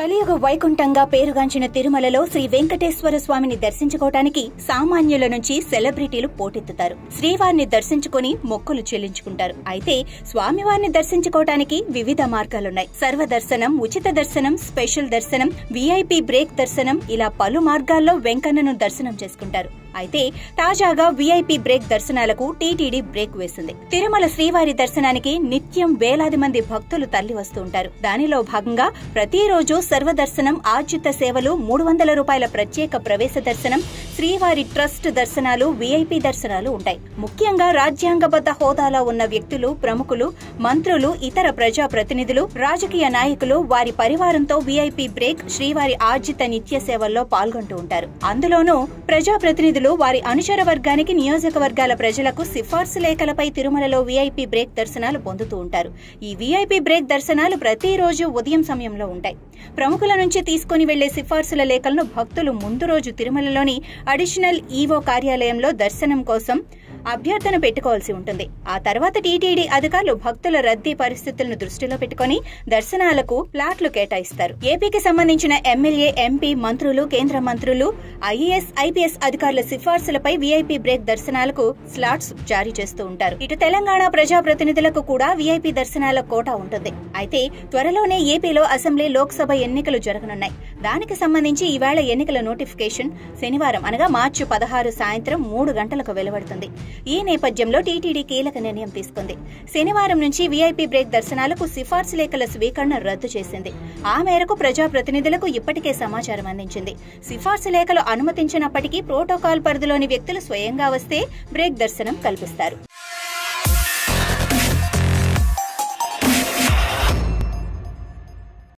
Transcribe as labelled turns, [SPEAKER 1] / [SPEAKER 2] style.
[SPEAKER 1] కలియుగ వైకుంఠంగా పేరుగాంచిన తిరుమలలో శ్రీ వెంకటేశ్వర స్వామిని దర్శించుకోవటానికి సామాన్యుల నుంచి సెలబ్రిటీలు పోటెత్తుతారు. శ్రీవారిని దర్శించుకుని మొక్కులు చెల్లించుకుంటారు. అయితే స్వామివారిని దర్శించుకోవటానికి వివిధ మార్గాలున్నాయి. సర్వదర్శనం, ఉచిత దర్శనం, స్పెషల్ దర్శనం, వీఐపీ బ్రేక్ దర్శనం, ఇలా పలు మార్గాల్లో వెంకన్నను దర్శనం చేసుకుంటారు. అయితే తాజాగా వీఐపీ బ్రేక్ దర్శనాలకు టీటీడీ బ్రేక్ వేసింది. తిరుమల శ్రీవారి దర్శనానికి నిత్యం వేలాది మంది భక్తులు తరలి వస్తూ ఉంటారు. దానిలో భాగంగా ప్రతిరోజు సర్వదర్శనం, ఆర్జిత సేవలు, 300 రూపాయల ప్రత్యేక ప్రవేశ దర్శనం, శ్రీవారి ట్రస్ట్ దర్శనాలు, వీఐపీ దర్శనాలు ఉంటాయి. ముఖ్యంగా రాజ్యాంగబద్ద హోదాలో ఉన్న వ్యక్తులు, ప్రముఖులు, మంత్రులు, ఇతర ప్రజా ప్రతినిధులు, రాజకీయ నాయకులు, వారి పరివారంతో వీఐపీ బ్రేక్, శ్రీవారి ఆర్జిత నిత్య సేవల్లో పాల్గొంటూ ఉంటారు. అందులోనూ ప్రజాప్రతినిధులు వారి అనుచర వర్గానికి, నియోజకవర్గాల ప్రజలకు సిఫార్సు లేఖలపై తిరుమలలో వీఐపీ బ్రేక్ దర్శనాలు పొందుతూ ఉంటారు. ఈ వీఐపీ బ్రేక్ దర్శనాలు ప్రతిరోజు ఉదయం సమయంలో ఉంటాయి. ప్రముఖుల నుంచి తీసుకుని వెళ్లే సిఫార్సుల లేఖలను భక్తులు ముందు రోజు తిరుమలలోని అడిషనల్ ఈవో కార్యాలయంలో దర్శనం కోసం అభ్యర్థన పెట్టుకోవాల్సి ఉంటుంది. ఆ తర్వాత టీటీడీ అధికారులు భక్తుల రద్దీ పరిస్థితులను దృష్టిలో పెట్టుకుని దర్శనాలకు ప్లాట్లు కేటాయిస్తారు. ఏపీకి సంబంధించిన ఎమ్మెల్యే, ఎంపీ, మంత్రులు, కేంద్ర మంత్రులు, ఐఏఎస్, ఐపీఎస్ అధికారుల సిఫార్సులపై వీఐపీ బ్రేక్ దర్శనాలకు స్లాట్స్ జారీ చేస్తూ ఉంటారు. ఇటు తెలంగాణ ప్రజాప్రతినిధులకు కూడా వీఐపీ దర్శనాల కోటా ఉంటుంది. అయితే త్వరలోనే ఏపీలో అసెంబ్లీ, లోక్సభ ఎన్నికలు జరగనున్నాయి. దానికి సంబంధించి ఈవేళ ఎన్నికల నోటిఫికేషన్ శనివారం అనగా మార్చి 16 సాయంత్రం 3 గంటలకు వెలువడుతుంది. ఈ నేపథ్యంలో టీటీడీ కీలక నిర్ణయం తీసుకుంది. శనివారం నుంచి వీఐపీ బ్రేక్ దర్శనాలకు సిఫార్సు లేఖల స్వీకరణ రద్దు చేసింది. ఆ మేరకు ప్రజాప్రతినిధులకు ఇప్పటికే సమాచారం అందించింది. సిఫార్సు లేఖలు అనుమతించినప్పటికీ ప్రోటోకాల్ పరిధిలోని వ్యక్తులు స్వయంగా వస్తే బ్రేక్ దర్శనం కల్పిస్తారు.